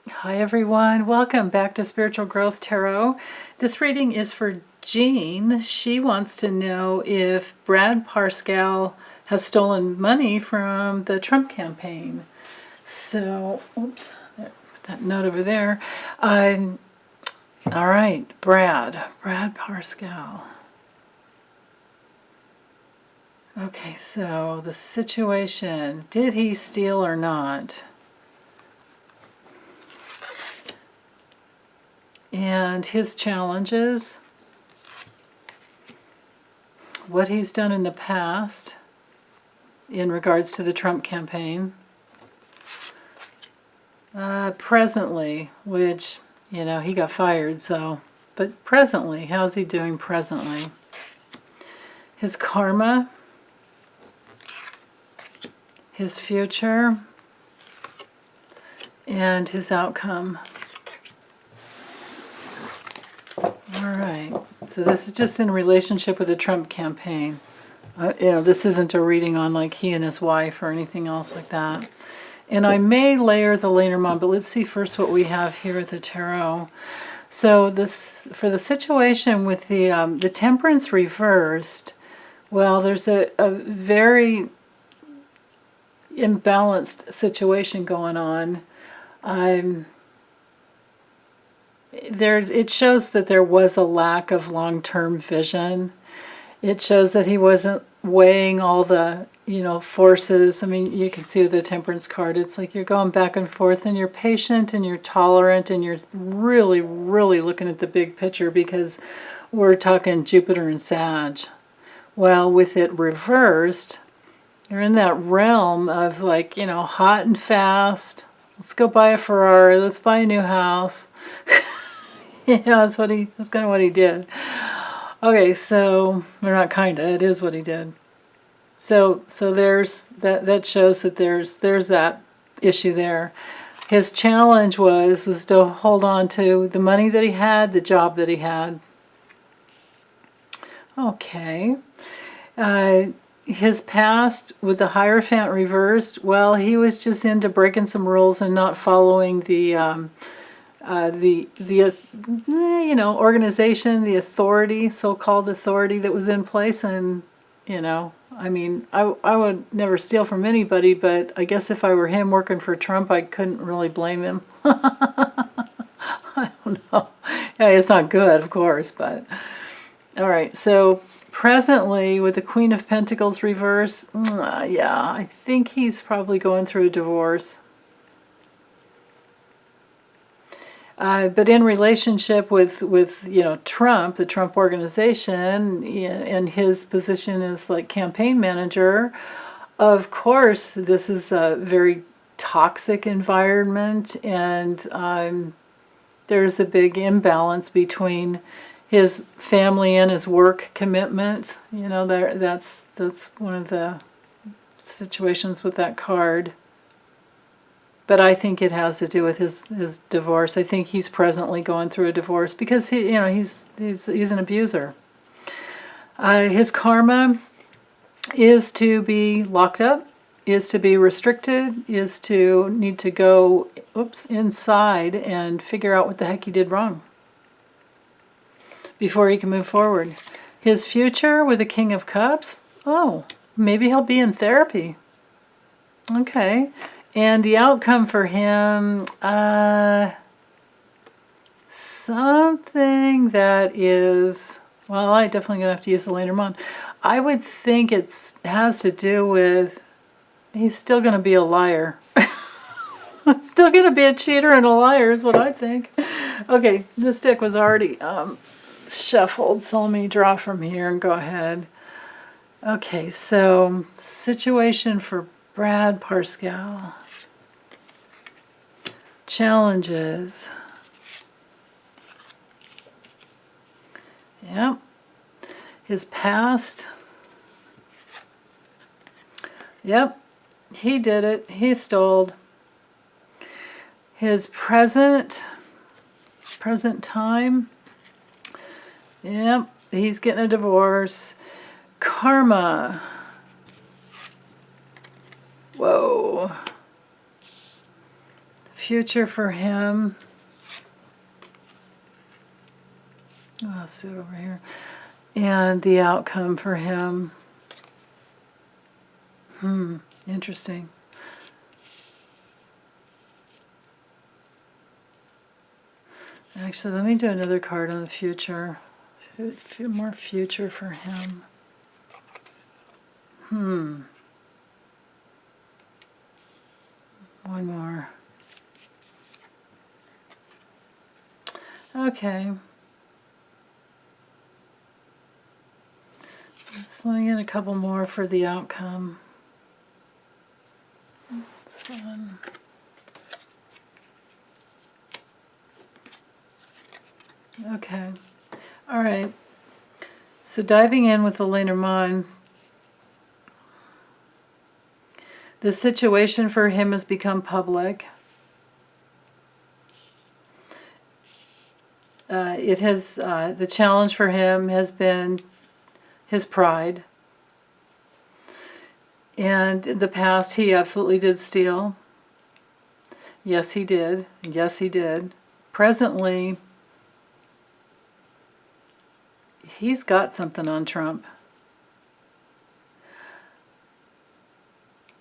Hi everyone, welcome back to Spiritual Growth Tarot. This reading is for Jean. She wants to know if Brad Parscale has stolen money from the Trump campaign. So, oops, put that note over there. All right, Brad Parscale. Okay, so the situation, did he steal or not? And his challenges, what he's done in the past in regards to the Trump campaign, presently, which, you know, he got fired, so, but presently, how's he doing presently? His karma, his future, and his outcome. All right, so this is just in relationship with the Trump campaign. You know, this isn't a reading on like he and his wife or anything else like that. And I may layer the Lenormand, but let's see first what we have here at the tarot. So this, for the situation with the Temperance reversed, well, there's a very imbalanced situation going on. It shows that there was a lack of long-term vision. It shows that he wasn't weighing all the, you know, forces. I mean, you can see with the Temperance card, it's like you're going back and forth and you're patient and you're tolerant and you're really, really looking at the big picture because we're talking Jupiter and Sag. Well, with it reversed, you're in that realm of like, you know, hot and fast. Let's go buy a Ferrari. Let's buy a new house. Yeah, that's kind of what he did. Okay, so, or not kinda, it is what he did. So there's, that shows that there's that issue there. His challenge was to hold on to the money that he had, the job that he had. Okay. His past with the Hierophant reversed, well, he was just into breaking some rules and not following the you know, organization, the authority, so-called authority that was in place. And, you know, I mean, I would never steal from anybody, but I guess if I were him working for Trump, I couldn't really blame him. I don't know. Yeah, it's not good, of course, but all right. So presently with the Queen of Pentacles reverse, yeah, I think he's probably going through a divorce. But in relationship with you know, Trump, the Trump organization, and his position as like campaign manager, of course, this is a very toxic environment, and there's a big imbalance between his family and his work commitment. You know, that's one of the situations with that card. But I think it has to do with his divorce. I think he's presently going through a divorce because he, you know, he's an abuser. His karma is to be locked up, is to be restricted, is to need to go, inside and figure out what the heck he did wrong before he can move forward. His future with the King of Cups, oh, maybe he'll be in therapy. Okay. And the outcome for him, something that is, well, I definitely going to have to use the Lenormand. I would think it has to do with, he's still going to be a liar. Still going to be a cheater and a liar is what I think. Okay, this deck was already shuffled, so let me draw from here and go ahead. Okay, so situation for Brad Parscale. Challenges. Yep. His past. Yep. He did it. He stole. His present time. Yep. He's getting a divorce. Karma. Whoa. future for him. Oh, let's do it over here. And the outcome for him. Interesting. Actually, let me do another card on the future. More future for him. One more. Okay. Let me get a couple more for the outcome. This one. Okay. All right. So diving in with the Lenormand, the situation for him has become public. The challenge for him has been his pride. And in the past, he absolutely did steal. Yes, he did. Yes, he did. Presently, he's got something on Trump.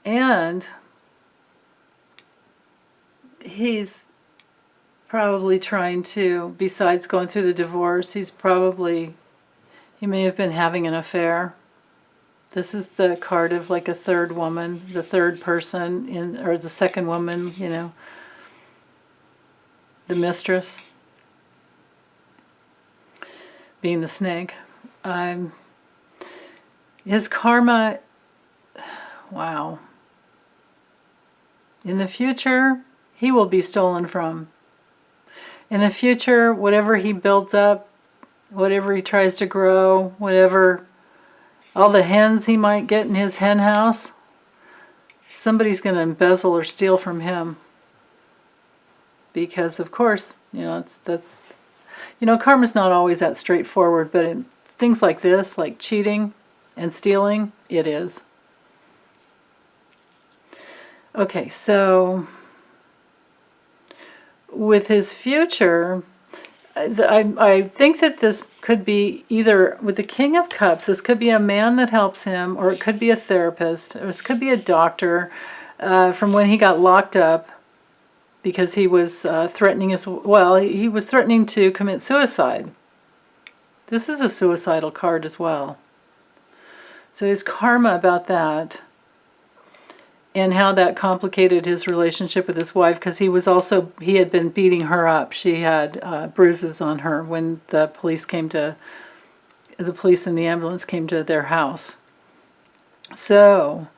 And he's probably trying to, besides going through the divorce, he may have been having an affair. This is the card of like a third woman, the third person, or the second woman, you know, the mistress, being the snake. His karma, wow. In the future, he will be stolen from. In the future, whatever he builds up, whatever he tries to grow, whatever, all the hens he might get in his hen house, somebody's going to embezzle or steal from him. Because, of course, you know, karma's not always that straightforward, but in things like this, like cheating and stealing, it is. Okay, so with his future, I think that this could be either, with the King of Cups, this could be a man that helps him, or it could be a therapist, or this could be a doctor from when he got locked up because he was threatening he was threatening to commit suicide. This is a suicidal card as well. So his karma about that, and how that complicated his relationship with his wife, because he had been beating her up. She had bruises on her when the police and the ambulance came to their house. So,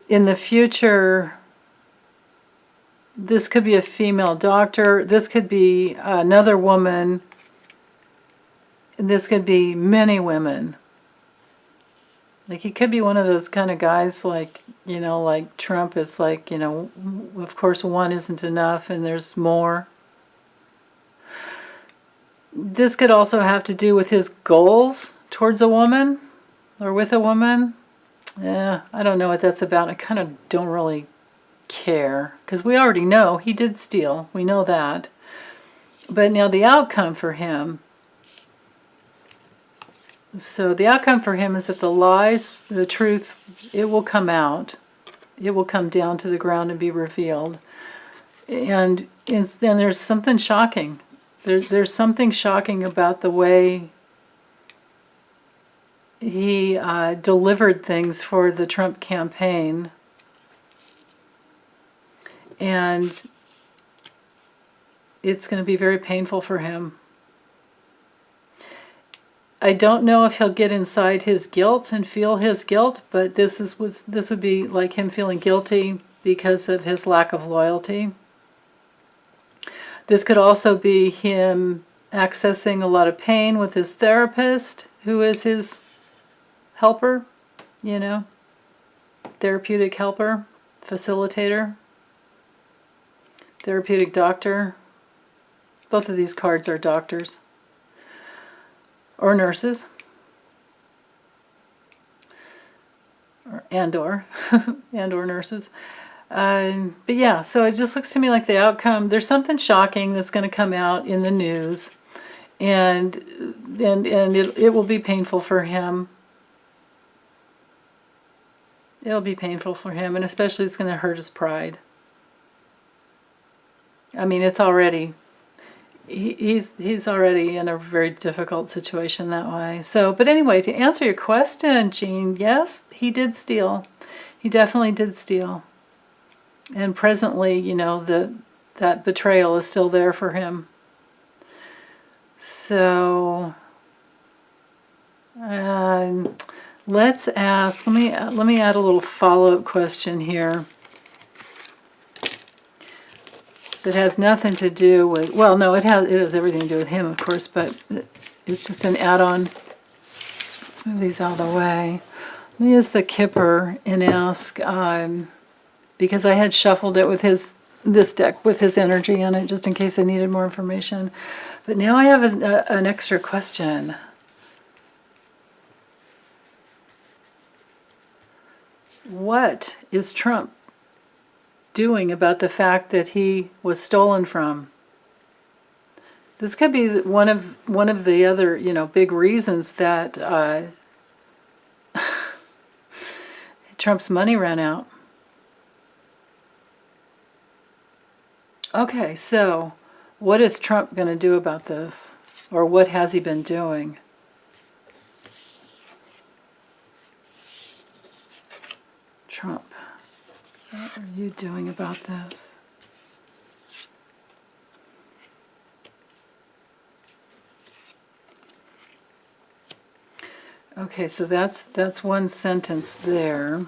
in the future, this could be a female doctor, this could be another woman, this could be many women. Like, he could be one of those kind of guys like, you know, like Trump. It's like, you know, of course one isn't enough and there's more. This could also have to do with his goals towards a woman or with a woman. Yeah, I don't know what that's about. I kind of don't really care because we already know he did steal. We know that. But now the outcome for him. So the outcome for him is that the lies, the truth, it will come out. It will come down to the ground and be revealed. And then there's something shocking. There's something shocking about the way he delivered things for the Trump campaign. And it's going to be very painful for him. I don't know if he'll get inside his guilt and feel his guilt, but this would be like him feeling guilty because of his lack of loyalty. This could also be him accessing a lot of pain with his therapist, who is his helper, you know, therapeutic helper, facilitator, therapeutic doctor. Both of these cards are doctors. Or nurses, or nurses. But yeah, so it just looks to me like the outcome, there's something shocking that's going to come out in the news, and it will be painful for him. It'll be painful for him, and especially it's going to hurt his pride. I mean, it's already, he's already in a very difficult situation that way. So, but anyway, to answer your question, Jean, yes, he did steal. He definitely did steal. And presently, you know, that betrayal is still there for him. So, let's ask, let me add a little follow-up question here that has nothing to do with, well, no, it has everything to do with him, of course, but it's just an add-on. Let's move these out of the way. Let me use the Kipper and ask, because I had shuffled it with this deck with his energy on it, just in case I needed more information. But now I have an extra question. What is Trump doing about the fact that he was stolen from? This could be one of the other, you know, big reasons that Trump's money ran out. Okay, so what is Trump going to do about this? Or what has he been doing? Trump, what are you doing about this? Okay, so that's one sentence there.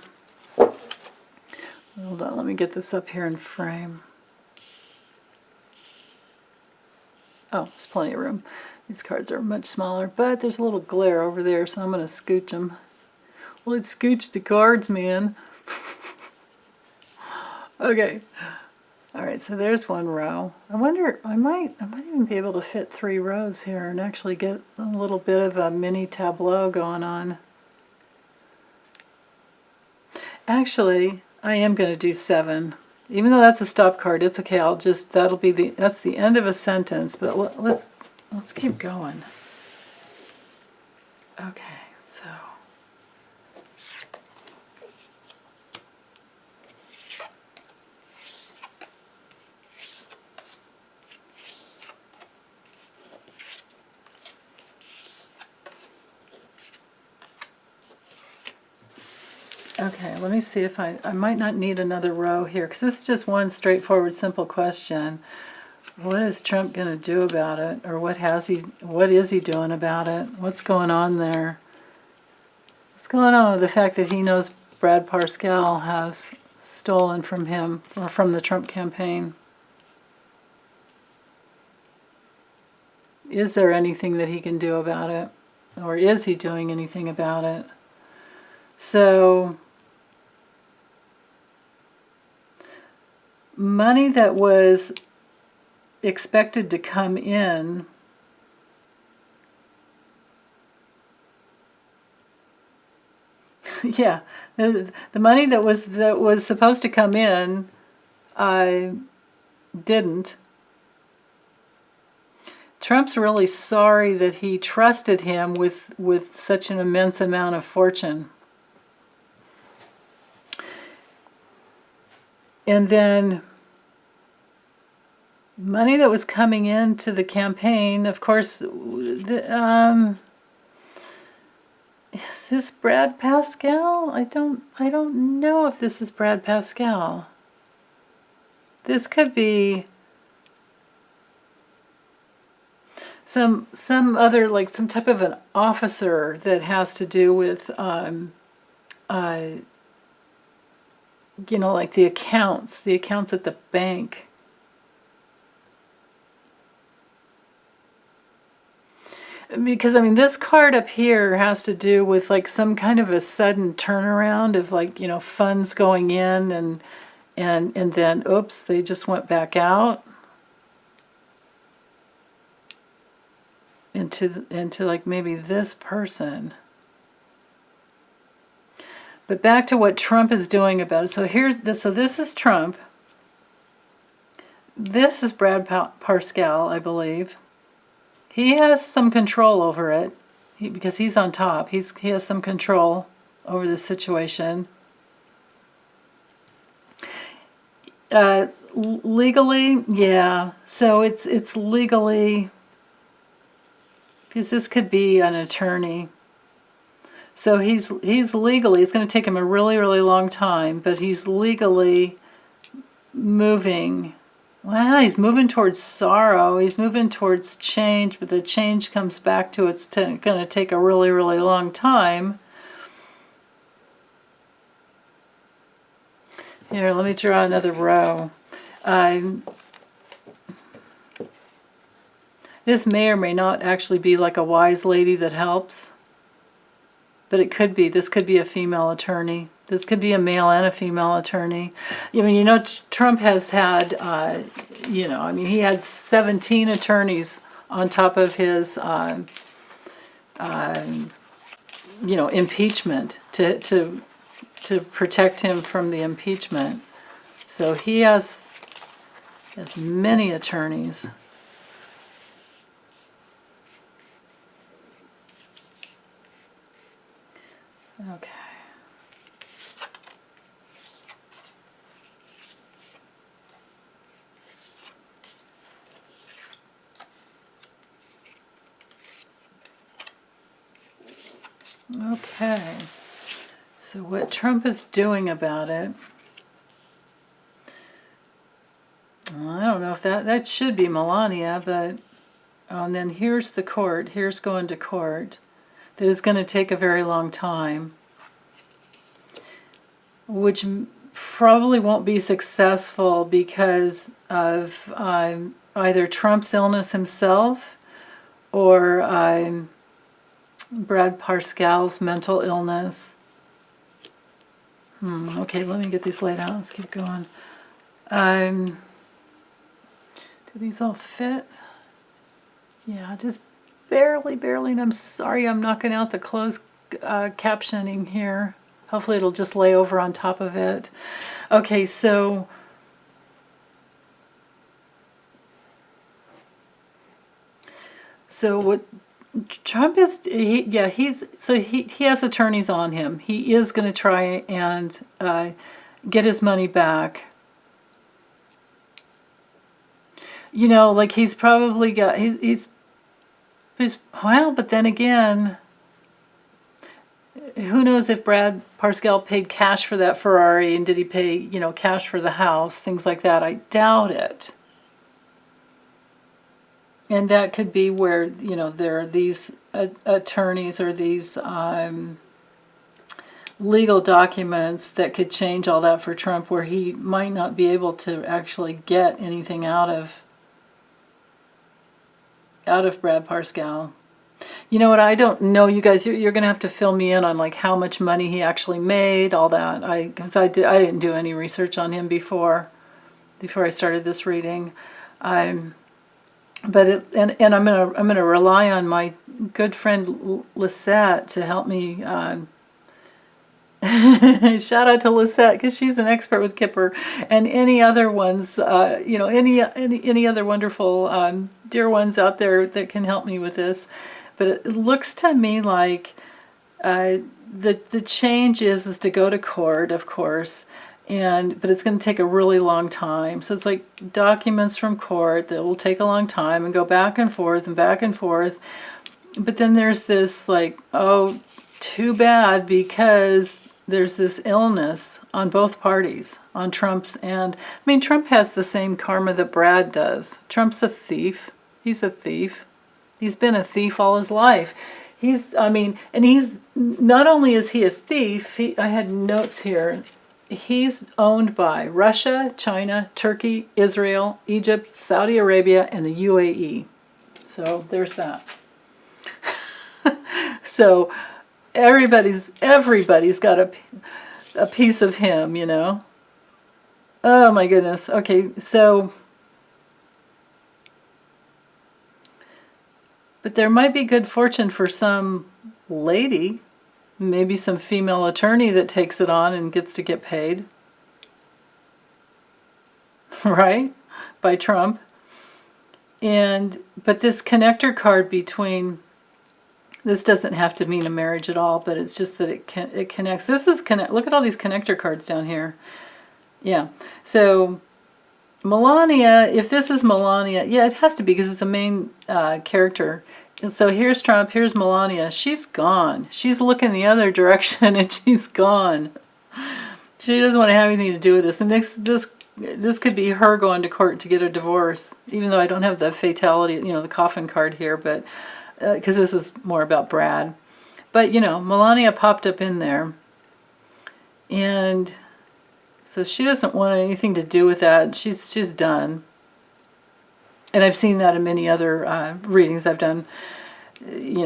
Hold on, let me get this up here in frame. Oh, there's plenty of room. These cards are much smaller, but there's a little glare over there, so I'm going to scooch them. Well, let's scooch the cards, man. Okay. All right, so there's one row. I wonder, I might even be able to fit 3 rows here and actually get a little bit of a mini tableau going on. Actually, I am going to do 7. Even though that's a stop card, it's okay. I'll just, that's the end of a sentence, but let's keep going. Okay, so. Okay, let me see if I might not need another row here, because this is just one straightforward, simple question. What is Trump going to do about it? Or what is he doing about it? What's going on there? What's going on with the fact that he knows Brad Parscale has stolen from him, or from the Trump campaign? Is there anything that he can do about it? Or is he doing anything about it? So, money that was expected to come in yeah, the money that was supposed to come in didn't. Trump's really sorry that he trusted him with such an immense amount of fortune. And then money that was coming into the campaign, of course, is this Brad Parscale? I don't know if this is Brad Parscale. This could be some other, like some type of an officer that has to do with you know, like the accounts at the bank. Because, I mean, this card up here has to do with, like, some kind of a sudden turnaround of, like, you know, funds going in and then, oops, they just went back out into like, maybe this person. But back to what Trump is doing about it. So this is Trump. This is Brad Parscale, I believe. He has some control over it because he's on top. He has some control over the situation. Legally, yeah. So it's legally, because this could be an attorney. So he's legally, it's going to take him a really, really long time, but he's legally moving. Well, he's moving towards sorrow. He's moving towards change, but the change comes back to it's going to take a really, really long time. Here, let me draw another row. This may or may not actually be like a wise lady that helps, but it could be. This could be a female attorney. This could be a male and a female attorney. I mean, you know, Trump has had, you know, I mean, he had 17 attorneys on top of his, you know, impeachment to protect him from the impeachment. So he has many attorneys. Okay. Okay. So what Trump is doing about it, I don't know if that should be Melania, but and then here's the court. Here's going to court. That is going to take a very long time, which probably won't be successful because of either Trump's illness himself or Brad Parscale's mental illness. Okay, let me get these laid out. Let's keep going. Do these all fit? Yeah, just barely, and I'm sorry I'm knocking out the closed captioning here. Hopefully it'll just lay over on top of it. Okay, so what Trump is, he has attorneys on him. He is going to try and get his money back. You know, like he's probably got, he's well, but then again, who knows if Brad Parscale paid cash for that Ferrari, and did he pay, you know, cash for the house, things like that. I doubt it. And that could be where, you know, there are these attorneys or these legal documents that could change all that for Trump, where he might not be able to actually get anything out of Brad Parscale. You know what? I don't know. You guys, you're going to have to fill me in on like how much money he actually made, all that. Because I didn't do any research on him before I started this reading. But I'm gonna rely on my good friend Lisette to help me. Shout out to Lisette, because she's an expert with Kipper and any other ones, you know, any other wonderful dear ones out there that can help me with this. But it looks to me like the change is to go to court, of course, but it's going to take a really long time. So it's like documents from court that will take a long time and go back and forth and back and forth. But then there's this like, oh, too bad, because there's this illness on both parties, on Trump's and, I mean, Trump has the same karma that Brad does. Trump's a thief. He's a thief. He's been a thief all his life. He's not only is he a thief, I had notes here, he's owned by Russia, China, Turkey, Israel, Egypt, Saudi Arabia, and the UAE. So there's that. So everybody's got a piece of him, you know. Oh my goodness. Okay, so but there might be good fortune for some lady Maybe some female attorney that takes it on and gets to get paid. Right? By Trump. But this connector card between, this doesn't have to mean a marriage at all, but it's just that it connects. This is look at all these connector cards down here. Yeah. So Melania, if this is Melania, yeah, it has to be because it's a main character. And so here's Trump, here's Melania. She's gone. She's looking the other direction and she's gone. She doesn't want to have anything to do with this. And this could be her going to court to get a divorce, even though I don't have the fatality, the coffin card here, but because this is more about Brad. But, Melania popped up in there. And so she doesn't want anything to do with that. She's done. And I've seen that in many other readings I've done.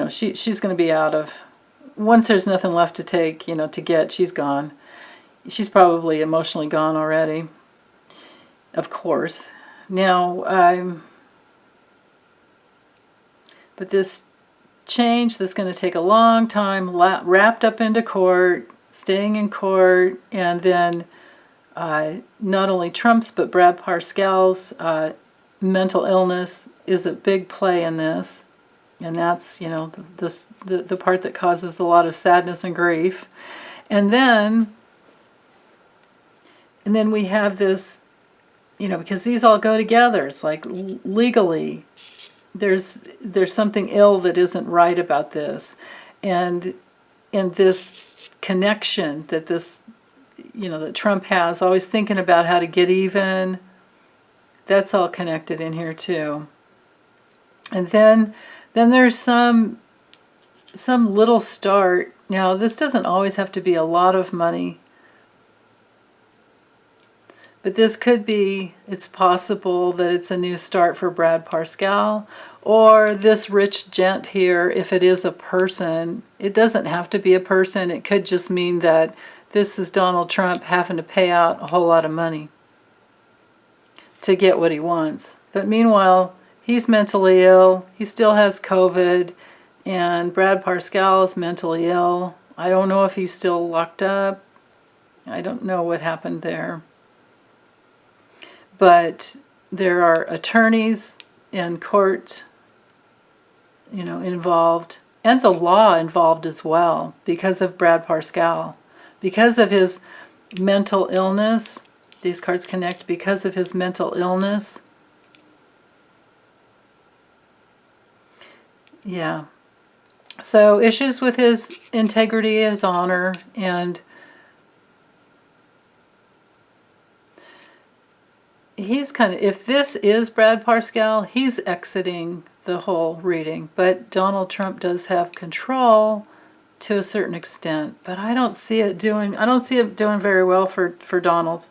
She's going to be out of, once there's nothing left to take, to get, she's gone. She's probably emotionally gone already, of course. Now, but this change that's going to take a long time, wrapped up into court, staying in court, and then not only Trump's but Brad Parscale's mental illness is a big play in this, and that's the part that causes a lot of sadness and grief. And then we have this, because these all go together. It's like legally there's something ill that isn't right about this, and this connection that that Trump has, always thinking about how to get even. That's all connected in here too. And then there's some little start. Now, this doesn't always have to be a lot of money, but this could be, it's possible that it's a new start for Brad Parscale, or this rich gent here, if it is a person. It doesn't have to be a person. It could just mean that this is Donald Trump having to pay out a whole lot of money to get what he wants. But meanwhile, he's mentally ill. He still has COVID, and Brad Parscale is mentally ill. I don't know if he's still locked up. I don't know what happened there. But there are attorneys and court, involved, and the law involved as well, because of Brad Parscale. Because of his mental illness, these cards connect because of his mental illness. Yeah. So issues with his integrity, his honor, and he's kind of, if this is Brad Parscale, he's exiting the whole reading. But Donald Trump does have control to a certain extent, but I don't see it doing very well for Donald.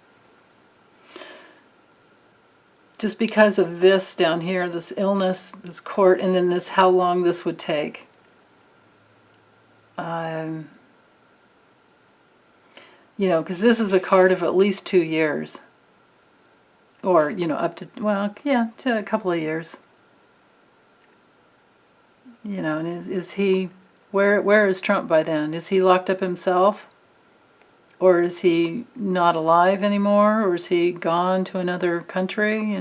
Just because of this down here, this illness, this court, and then this, how long this would take. Because this is a card of at least 2 years. Or, up to, to a couple of years. And is he, where is Trump by then? Is he locked up himself? Or is he not alive anymore? Or is he gone to another country,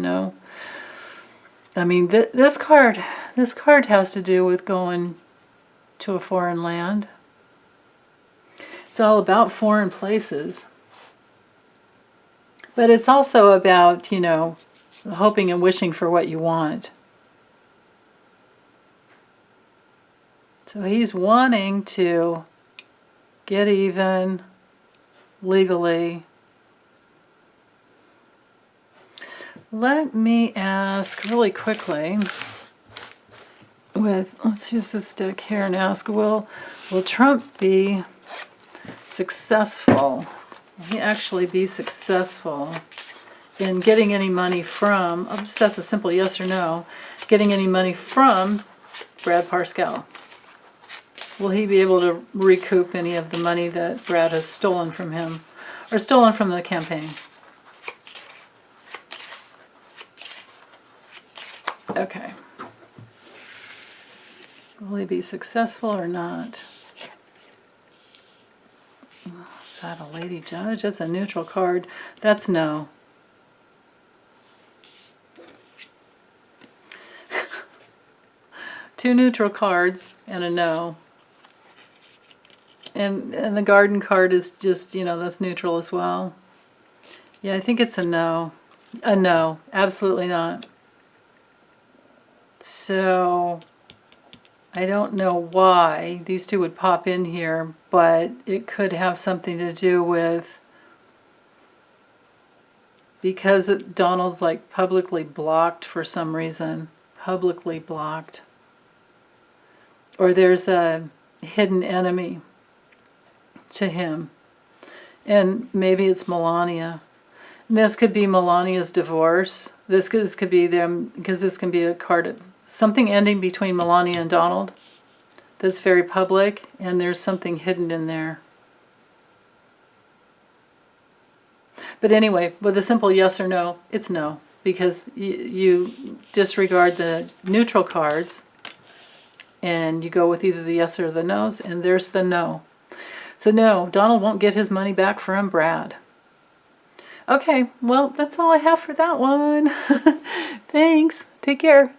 I mean, this card has to do with going to a foreign land. It's all about foreign places. But it's also about, hoping and wishing for what you want. So he's wanting to get even legally. Let me ask really quickly let's use this deck here and ask, will Trump be successful? Will he actually be successful in getting any money from, I'll just ask a simple yes or no, getting any money from Brad Parscale? Will he be able to recoup any of the money that Brad has stolen from him, or stolen from the campaign? Okay. Will he be successful or not? Is that a lady judge? That's a neutral card. That's no. Two neutral cards and a no. And the garden card is just, that's neutral as well. Yeah, I think it's a no. A no. Absolutely not. So I don't know why these two would pop in here, but it could have something to do with, because Donald's like publicly blocked for some reason. Publicly blocked. Or there's a hidden enemy to him. And maybe it's Melania. This could be Melania's divorce. This could be them, because this can be a card of something ending between Melania and Donald that's very public, and there's something hidden in there. But anyway, with a simple yes or no, it's no, because you disregard the neutral cards and you go with either the yes or the no's, and there's the no. So no, Donald won't get his money back from Brad. Okay, well, that's all I have for that one. Thanks. Take care.